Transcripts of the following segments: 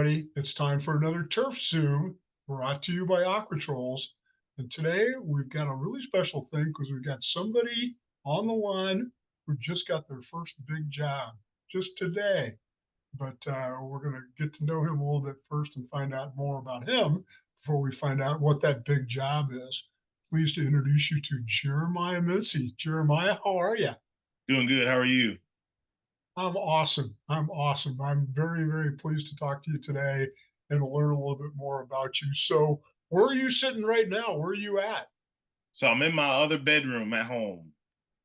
everybody. It's time for another Turf Zoom brought to you by Aquatrolls. And today we've got a really special thing because we've got somebody on the line who just got their first big job just today. But we're going to get to know him a little bit first and find out more about him before we find out what that big job is. Pleased to introduce you to Jeremiah Mincey. Jeremiah, how are you? Doing good. How are you? I'm awesome. I'm awesome. I'm very, very pleased to talk to you today and to learn a little bit more about you. So, where are you sitting right now? Where are you at? So I'm in my other bedroom at home.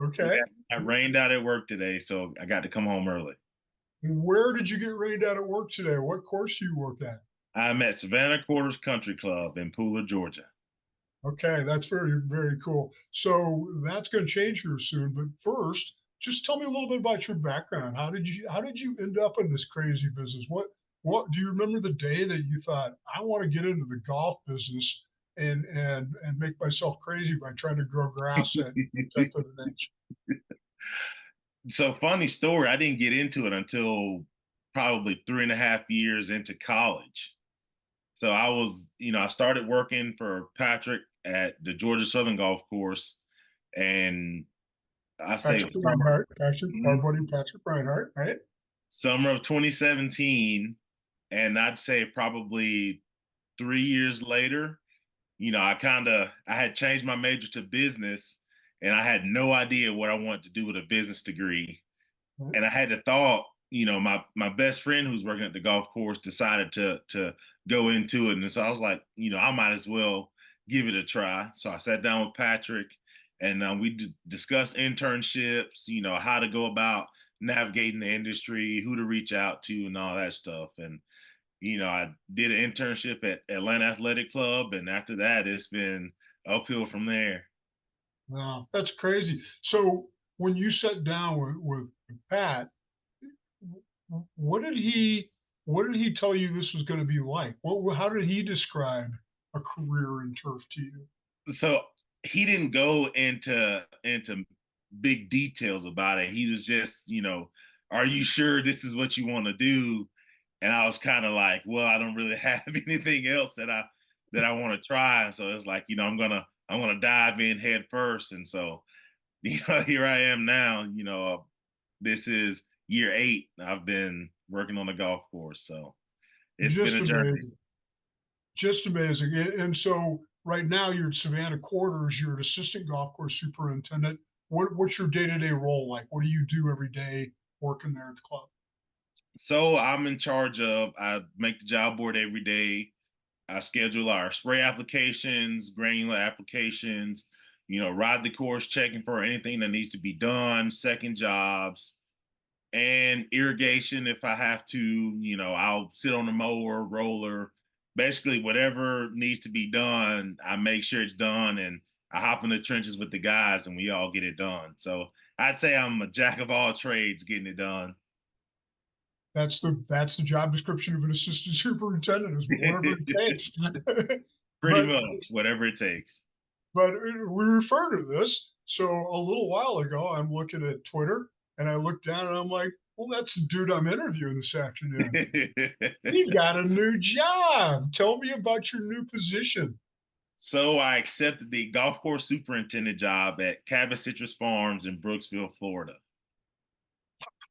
Okay. Yeah, I rained out at work today, so I got to come home early. And where did you get rained out at work today? What course do you work at? I'm at Savannah Quarters Country Club in Pooler, Georgia. Okay, that's very, very cool. So that's going to change here soon. But first, just tell me a little bit about your background. How did you end up in this crazy business? What do you remember the day that you thought, I want to get into the golf business and make myself crazy by trying to grow grass at a tenth of an inch? So funny story. I didn't get into it until probably 3.5 years into college. So I started working for Patrick at the Georgia Southern Golf Course, and I say Patrick Reinhardt, Patrick, our mhm, buddy Patrick Reinhardt, right? summer of 2017, and I'd say probably 3 years later, I had changed my major to business, and I had no idea what I wanted to do with a business degree. Right. And I had the thought, my best friend who's working at the golf course decided to go into it. And so I was like, I might as well give it a try. So I sat down with Patrick, and we discussed internships, how to go about navigating the industry, who to reach out to, and all that stuff. And I did an internship at Atlanta Athletic Club, and after that, it's been uphill from there. Wow, that's crazy. So when you sat down with Pat, what did he what did he tell you this was going to be like? How did he describe a career in turf to you? So he didn't go into big details about it. He was just, are you sure this is what you want to do? And I was kind of like, well, I don't really have anything else that I want to try. And so it's like, I'm gonna dive in head first. And so, here I am now. This is year 8. I've been working on the golf course, so it's been Just a journey. amazing. Just amazing. And so right now you're at Savannah Quarters, you're an assistant golf course superintendent. What's your day-to-day role like? What do you do every day working there at the club? So I'm in charge of. I make the job board every day. I schedule our spray applications, granular applications, ride the course, checking for anything that needs to be done, second jobs, and irrigation if I have to. I'll sit on the mower, roller, basically whatever needs to be done. I make sure it's done, and I hop in the trenches with the guys, and we all get it done. So I'd say I'm a jack of all trades getting it done. That's the job description of an assistant superintendent is whatever it takes. Pretty but much whatever it takes. but we refer to this. So a little while ago, I'm looking at Twitter and I look down and I'm like, well, that's the dude I'm interviewing this afternoon. He got a new job. Tell me about your new position. So I accepted the golf course superintendent job at Cabot Citrus Farms in Brooksville, Florida.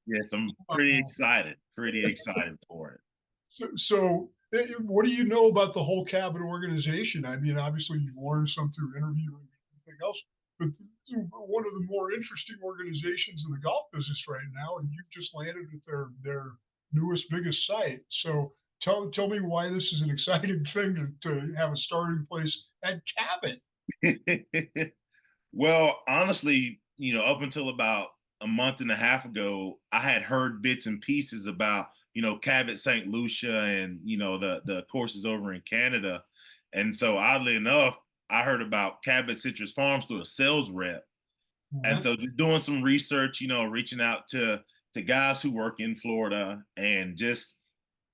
Yes, I'm pretty Uh, excited. Pretty excited for it. so, what do you know about the whole Cabot organization? I mean, obviously, you've learned some through interviewing and everything else, but one of the more interesting organizations in the golf business right now, and you've just landed at their newest, biggest site. So, tell me why this is an exciting thing to have a starting place at Cabot. Well, honestly, up until about a month and a half ago, I had heard bits and pieces about, Cabot St. Lucia and, the courses over in Canada. And so oddly enough, I heard about Cabot Citrus Farms through a sales rep. And Uh-huh. so just doing some research, reaching out to guys who work in Florida, and just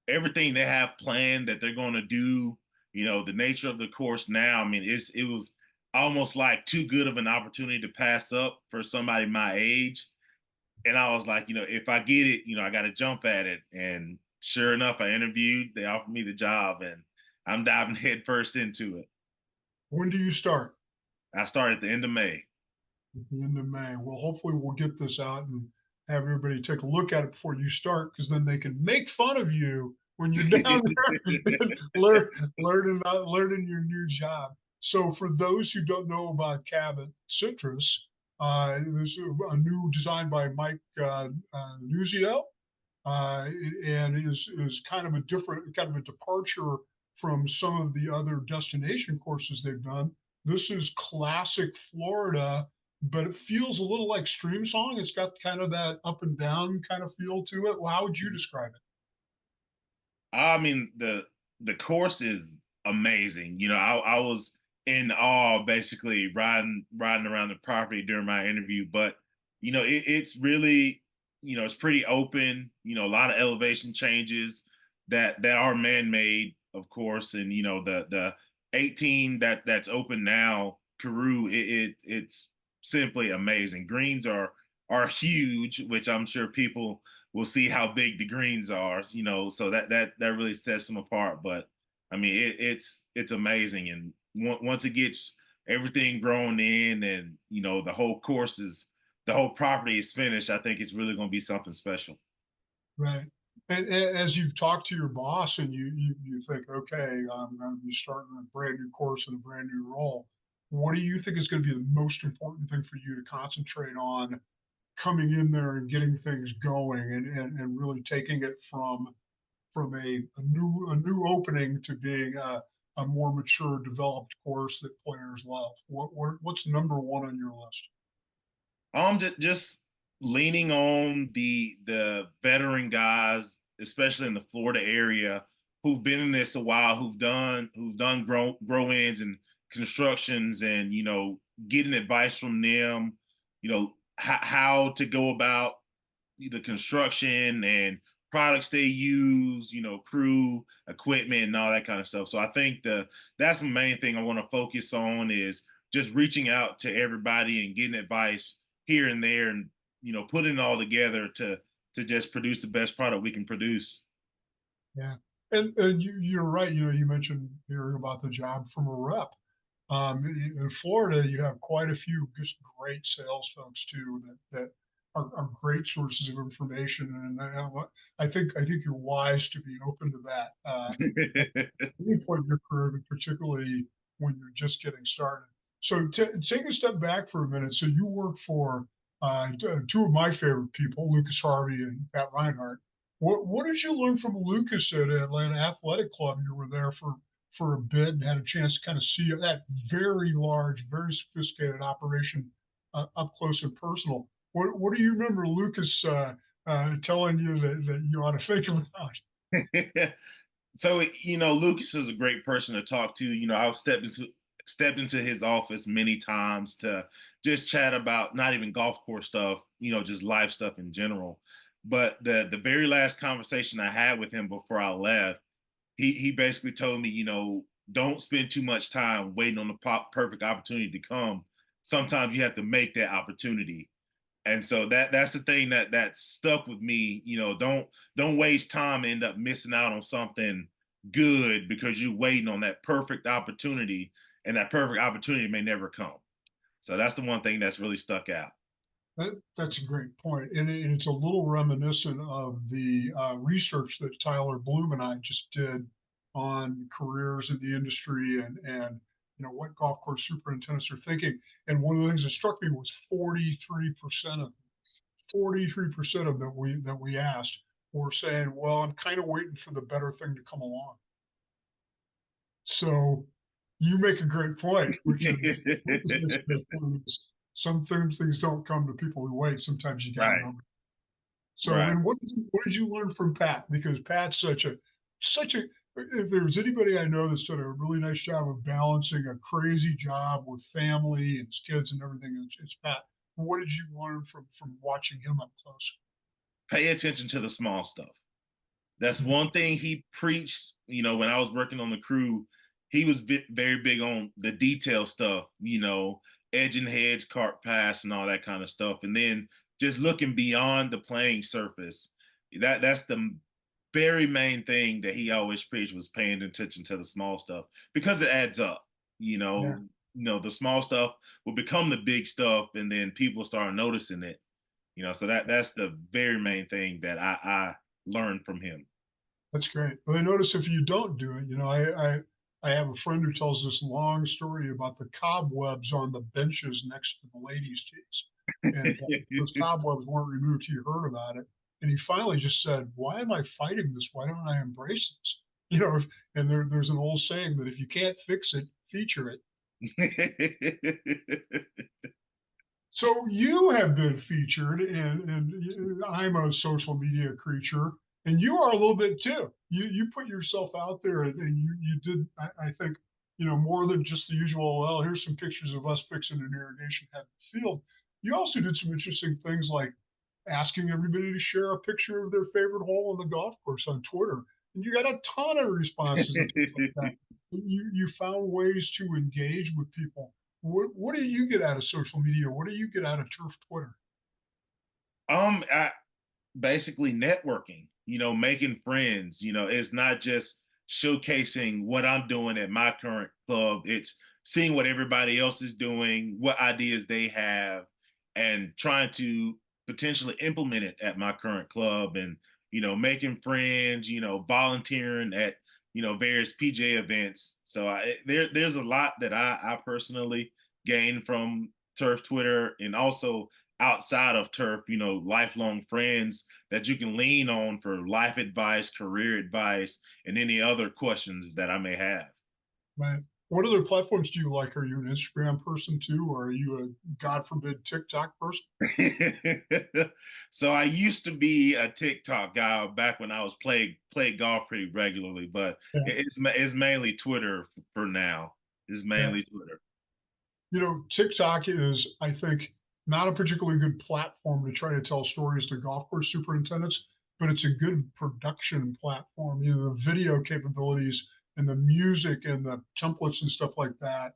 everything they have planned that they're going to do, the nature of the course now. I mean, it was almost like too good of an opportunity to pass up for somebody my age. And I was like, if I get it, I got to jump at it. And sure enough, I interviewed. They offered me the job, and I'm diving headfirst into it. When do you start? I started at the end of May. At the end of May. Well, hopefully we'll get this out and have everybody take a look at it before you start, because then they can make fun of you when you're down there learning your new job. So for those who don't know about Cabot Citrus, there's a new design by Mike Nuzio, uh, and is kind of a different, kind of a departure from some of the other destination courses they've done. This is classic Florida, but it feels a little like Stream Song. It's got kind of that up and down kind of feel to it. Well, how would you describe it? I mean, the course is amazing. I was in awe, basically riding around the property during my interview. But it's really, it's pretty open. A lot of elevation changes that are man made, of course, and the 18 that's open now, Peru. It's simply amazing. Greens are huge, which I'm sure people will see how big the greens are, so that really sets them apart. But I mean, it's amazing, and once it gets everything grown in, and the whole property is finished, I think it's really going to be something special. Right. And as you've talked to your boss and you think, okay, I'm going to be starting a brand new course and a brand new role, what do you think is going to be the most important thing for you to concentrate on coming in there and getting things going, and really taking it from a new opening to being a more mature, developed course that players love? What's number one on your list? Just leaning on the veteran guys, especially in the Florida area, who've been in this a while, who've done grow ins and constructions, and getting advice from them, how to go about the construction and products they use, crew, equipment, and all that kind of stuff. So I think that's the main thing I want to focus on, is just reaching out to everybody and getting advice here and there, and putting it all together to just produce the best product we can produce. Yeah, and you're right. You mentioned hearing about the job from a rep. In Florida, you have quite a few just great sales folks too that are great sources of information, and I think you're wise to be open to that at any point in your career, but particularly when you're just getting started. So take a step back for a minute. So you work for two of my favorite people, Lucas Harvey and Pat Reinhardt. What did you learn from Lucas at Atlanta Athletic Club? You were there for a bit and had a chance to kind of see that very large, very sophisticated operation up close and personal. What do you remember Lucas telling you that you ought to think about? So Lucas is a great person to talk to. I've stepped into his office many times to just chat about not even golf course stuff, just life stuff in general. But the very last conversation I had with him before I left, he basically told me, don't spend too much time waiting on the perfect opportunity to come. Sometimes you have to make that opportunity. And so that's the thing that stuck with me. Don't waste time and end up missing out on something good because you're waiting on that perfect opportunity, and that perfect opportunity may never come. So that's the one thing that's really stuck out. That's a great point, and it's a little reminiscent of the research that Tyler Bloom and I just did on careers in the industry, and what golf course superintendents are thinking. And one of the things that struck me was 43% of that we asked were saying, "Well, I'm kind of waiting for the better thing to come along." So you make a great point, which is Lucas makes a great point. Is some things don't come to people who wait. Sometimes you got to Right, know. So, right. and what did you learn from Pat? Because Pat's such a if there's anybody I know that's done a really nice job of balancing a crazy job with family and his kids and everything, it's Pat. What did you learn from watching him up close? Pay attention to the small stuff. That's one thing he preached. When I was working on the crew, he was very big on the detail stuff. Edging heads, cart pass, and all that kind of stuff. And then just looking beyond the playing surface. That's the very main thing that he always preached was paying attention to the small stuff because it adds up. You Yeah, know, the small stuff will become the big stuff, and then people start noticing it. So that's the very main thing that I learned from him. that's great. But I notice if you don't do it, I have a friend who tells this long story about the cobwebs on the benches next to the ladies' tees, and those cobwebs weren't removed till you heard about it. And he finally just said, "Why am I fighting this? Why don't I embrace this?" You know, and there's an old saying that if you can't fix it, feature it. So you have been featured, and I'm a social media creature, and you are a little bit too. You put yourself out there, and you did. I think more than just the usual. Well, here's some pictures of us fixing an irrigation head in the field. You also did some interesting things like asking everybody to share a picture of their favorite hole on the golf course on Twitter, and you got a ton of responses and things like that. You found ways to engage with people. What do you get out of social media? What do you get out of turf Twitter? I basically networking, making friends. It's not just showcasing what I'm doing at my current club. It's seeing what everybody else is doing, what ideas they have, and trying to potentially implement it at my current club, and making friends, volunteering at various PJ events. So there's a lot that I personally gain from turf Twitter, and also outside of turf, lifelong friends that you can lean on for life advice, career advice, and any other questions that I may have. Right. What other platforms do you like? Are you an Instagram person too, or are you a God forbid TikTok person? So I used to be a TikTok guy back when I was played golf pretty regularly, but Yeah, it's mainly Twitter for now. It's yeah. mainly Twitter. TikTok is, I think, not a particularly good platform to try to tell stories to golf course superintendents, but it's a good production platform. The video capabilities and the music and the templates and stuff like that.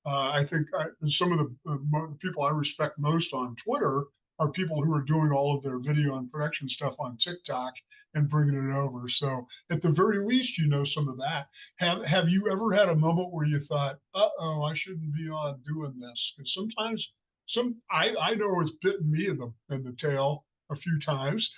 I think some of the people I respect most on Twitter are people who are doing all of their video and production stuff on TikTok and bringing it over. So at the very least, some of that. Have you ever had a moment where you thought, "Uh-oh, I shouldn't be on doing this"? Because sometimes I know it's bitten me in the tail a few times.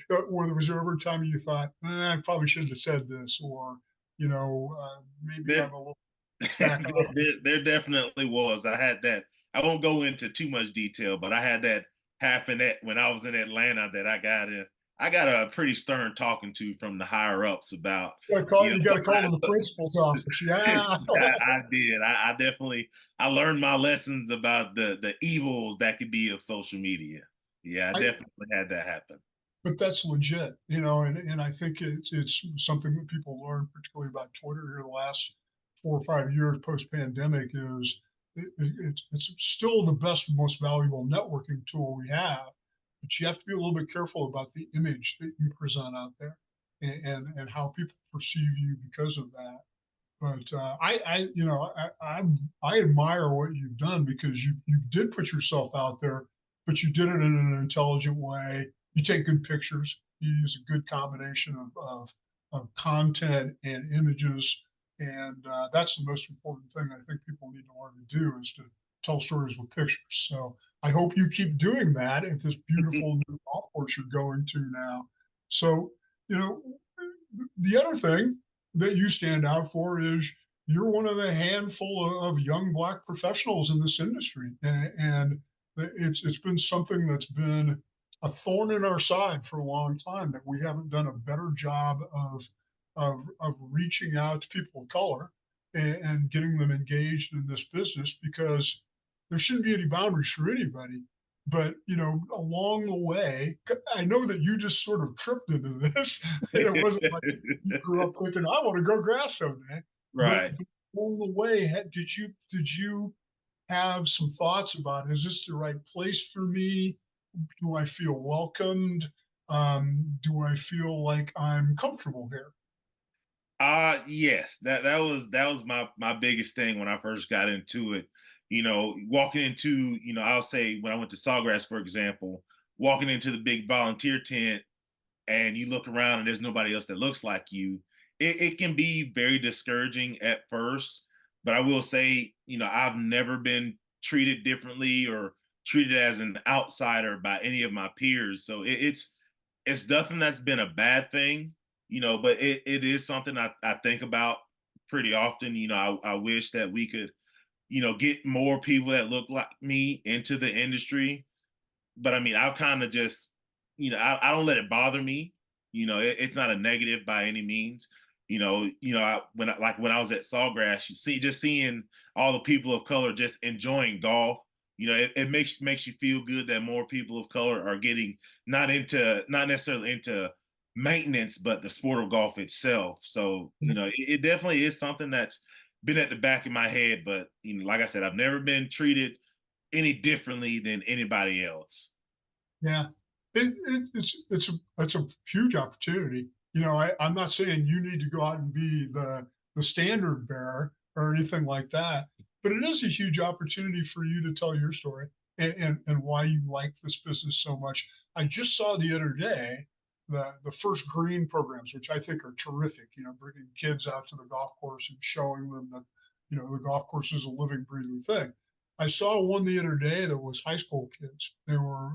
Where was there ever a time you thought, I probably shouldn't have said this, or maybe There, I'm a little there, back off. there definitely was. I had that. I won't go into too much detail, but I had that happen when I was in Atlanta. That I got a pretty stern talking to from the higher ups about, You got to call in the principal's office. Yeah. I did. I definitely I learned my lessons about the evils that could be of social media. Yeah, I I, definitely had that happen. but that's legit, and I think it's something that people learn, particularly about Twitter here the last 4 or 5 years post pandemic, is it's still the best, most valuable networking tool we have, but you have to be a little bit careful about the image that you present out there, and how people perceive you because of that. But I admire what you've done because you did put yourself out there, but you did it in an intelligent way. You take good pictures. You use a good combination of content and images, and that's the most important thing I think people need to learn to do is to tell stories with pictures. So I hope you keep doing that at this beautiful new golf course you're going to now. So you know, the other thing that you stand out for is you're one of a handful of young black professionals in this industry, and it's been something that's been a thorn in our side for a long time that we haven't done a better job of reaching out to people of color and getting them engaged in this business because there shouldn't be any boundaries for anybody. But along the way, I know that you just sort of tripped into this. It wasn't like you grew up thinking, "I want to grow grass someday." Right. But along the way, did you have some thoughts about, is this the right place for me? Do I feel welcomed? Do I feel like I'm comfortable here? Yes, that was my biggest thing when I first got into it. Walking into, I'll say when I went to Sawgrass, for example, walking into the big volunteer tent, and you look around and there's nobody else that looks like you, it can be very discouraging at first. But I will say, I've never been treated differently or treated as an outsider by any of my peers. So it's nothing that's been a bad thing, but it is something I think about pretty often. I wish that we could, get more people that look like me into the industry. But I mean, I've kind of just, I don't let it bother me. It's not a negative by any means. When I was at Sawgrass, you see, just seeing all the people of color just enjoying golf. It makes you feel good that more people of color are getting not necessarily into maintenance, but the sport of golf itself. So it definitely is something that's been at the back of my head. But like I said, I've never been treated any differently than anybody else. Yeah, it's a huge opportunity. I'm not saying you need to go out and be the standard bearer or anything like that, but it is a huge opportunity for you to tell your story and why you like this business so much. I just saw the other day the first green programs, which I think are terrific. Bringing kids out to the golf course and showing them that the golf course is a living, breathing thing. I saw one the other day that was high school kids. They were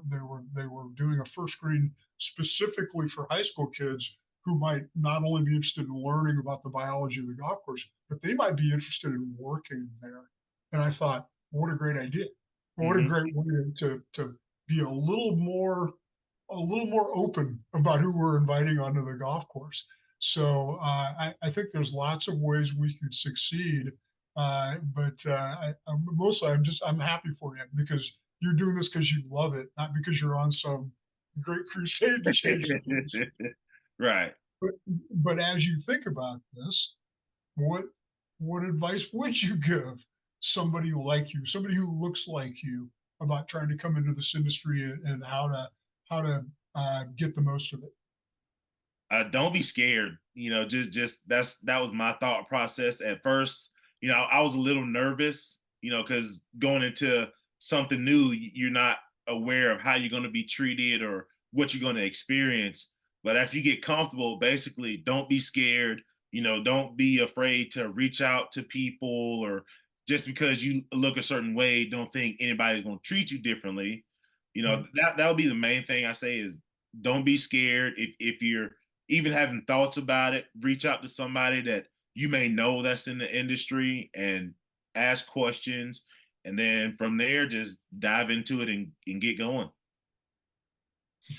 doing a first screen specifically for high school kids who might not only be interested in learning about the biology of the golf course, but they might be interested in working there. And I thought, what a great idea! What a Hmm. great way to be a little more open about who we're inviting onto the golf course. So I think there's lots of ways we could succeed, but mostly I'm happy for you because you're doing this because you love it, not because you're on some great crusade to change things. Right. But but as you think about this, what what advice would you give somebody like you, somebody who looks like you, about trying to come into this industry and how to get the most of it? Don't be scared. Just that was my thought process at first. I was a little nervous. Because going into something new, you're not aware of how you're going to be treated or what you're going to experience. But after you get comfortable, basically, don't be scared. Don't be afraid to reach out to people, or just because you look a certain way, don't think anybody's going to treat you differently. Right. That would be the main thing I say is don't be scared. If you're even having thoughts about it, reach out to somebody that you may know that's in the industry and ask questions. And then from there, just dive into it and get going.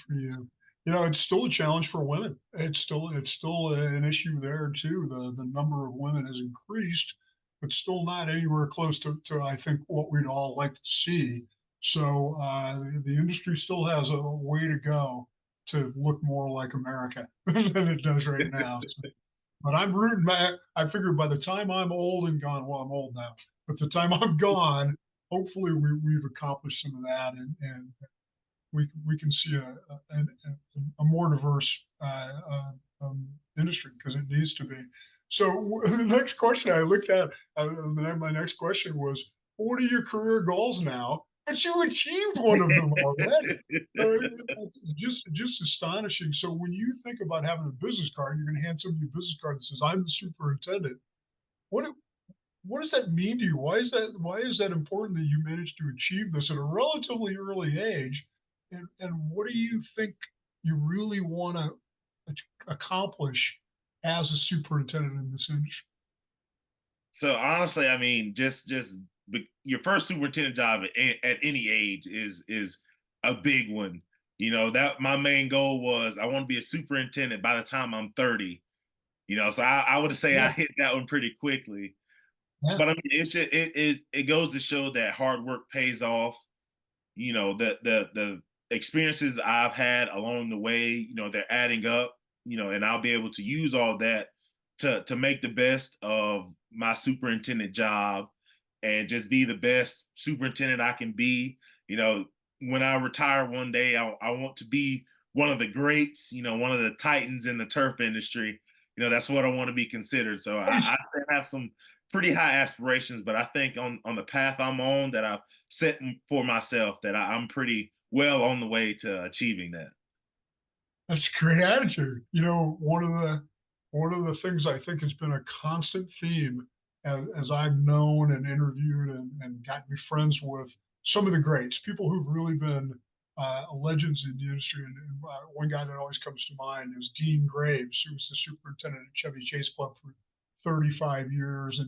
For you. It's still a challenge for women. It's still an issue there too. The number of women has increased, but still not anywhere close to I think what we'd all like to see. So the industry still has a way to go to look more like America than it does right now. So, but I'm rooting. I figure by the time I'm old and gone, well, I'm old now, but the time I'm gone, hopefully we've accomplished some of that, and we can see a more diverse industry because it needs to be. So the next question I looked at, my next question was, what are your career goals now? But you achieved one of them already. Just astonishing. So when you think about having a business card, you're going to hand somebody a business card that says, "I'm the superintendent." What what does that mean to you? Why is that important that you managed to achieve this at a relatively early age? And what do you think you really want to accomplish as a superintendent in this industry? So honestly, I mean, your first superintendent job at any age is a big one. That my main goal was I want to be a superintendent by the time I'm 30. So I would say I Yeah, hit that one pretty quickly. yeah, But I mean, it goes to show that hard work pays off. The experiences I've had along the way, they're adding up. And I'll be able to use all that to make the best of my superintendent job and just be the best superintendent I can be. You know, when I retire one day, I want to be one of the greats, one of the titans in the turf industry. That's what I want to be considered. So I still have some pretty high aspirations, but I think on the path I'm on that I've set for myself, that I'm pretty well on the way to achieving that. That's a great attitude. You know, one of the things I think has been a constant theme as I've known and interviewed and gotten to be friends with some of the greats, people who've really been legends in the industry. And one guy that always comes to mind is Dean Graves, who was the superintendent at Chevy Chase Club for 35 years.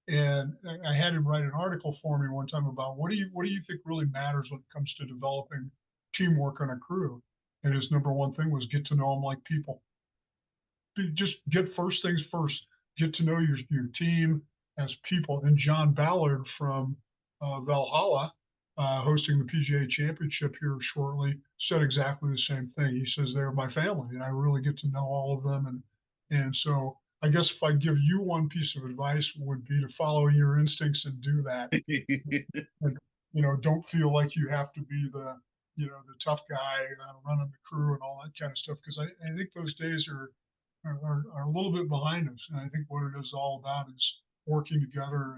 And I had him write an article for me one time about what do you think really matters when it comes to developing teamwork on a crew. And his number one thing was get to know them like people. Just get first things first. Get to know your team as people. And John Ballard from Valhalla, hosting the PGA Championship here shortly, said exactly the same thing. He says they're my family, and I really get to know all of them. And so I guess if I give you one piece of advice, would be to follow your instincts and do that. And don't feel like you have to be the tough guy running the crew and all that kind of stuff, because I think those days are a little bit behind us. And I think what it is all about is working together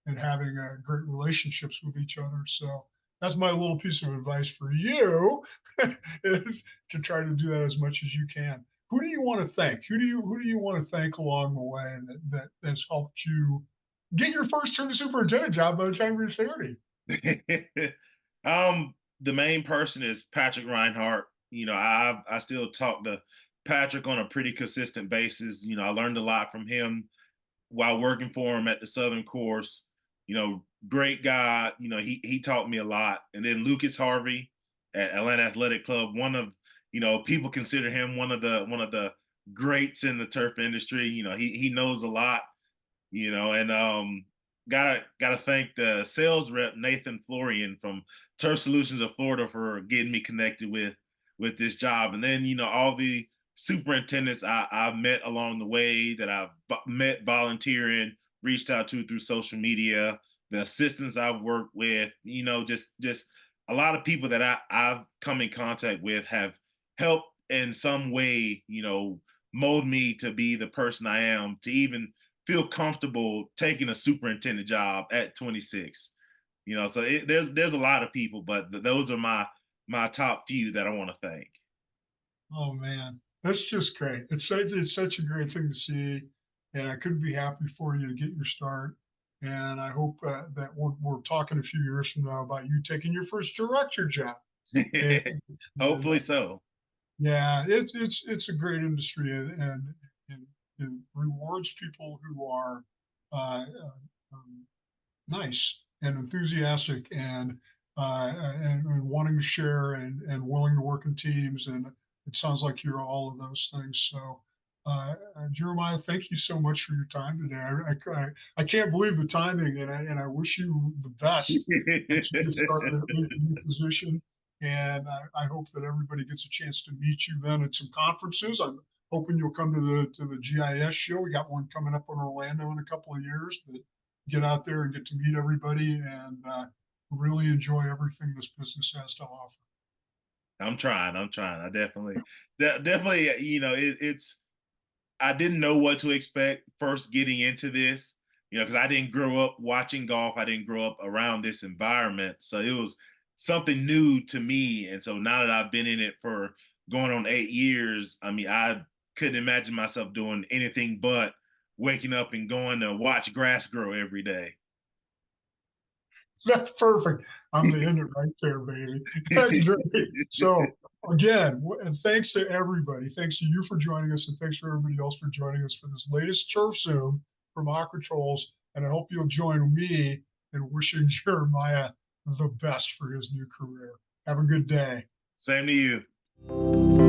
and having great relationships with each other. So that's my little piece of advice for you is to try to do that as much as you can. Who do you want to thank? Who do you want to thank along the way that has helped you get your first term superintendent job by the time you're 30? The main person is Patrick Reinhardt. I still talk to Patrick on a pretty consistent basis. I learned a lot from him while working for him at the Southern Course. Great guy. He taught me a lot. And then Lucas Harvey at Atlanta Athletic Club, one of people consider him one of the greats in the turf industry. He knows a lot. And gotta thank the sales rep Nathan Florian from Turf Solutions of Florida for getting me connected with this job. And then all the superintendents I've met along the way that I've met volunteering, reached out to through social media, the assistants I've worked with, just a lot of people that I've come in contact with have helped in some way, mold me to be the person I am, to even feel comfortable taking a superintendent job at 26. So there's a lot of people, but those are my top few that I want to thank. Oh man, that's just great. It's such a great thing to see, and I couldn't be happy for you to get your start. And I hope that we're talking a few years from now about you taking your first director job. And, and Hopefully so. yeah, it's a great industry, and it rewards people who are nice and enthusiastic and wanting to share and willing to work in teams. And it sounds like you're all of those things. So, Jeremiah, thank you so much for your time today. I can't believe the timing, and I wish you the best as you get started in your new position. And I hope that everybody gets a chance to meet you then at some conferences. I'm hoping you'll come to the GIS show. We got one coming up in Orlando in a couple of years. But get out there and get to meet everybody and really enjoy everything this business has to offer. I'm trying. I'm trying. I definitely, it's I didn't know what to expect first getting into this, because I didn't grow up watching golf. I didn't grow up around this environment. So it was something new to me. And so now that I've been in it for going on 8 years, I mean, I couldn't imagine myself doing anything but waking up and going to watch grass grow every day. That's perfect. I'm the end it right there, baby. That's great. So again, and thanks to everybody. Thanks to you for joining us, and thanks for everybody else for joining us for this latest Turf Zoom from Aqua Trolls. And I hope you'll join me in wishing Jeremiah the best for his new career. Have a good day. Same to you.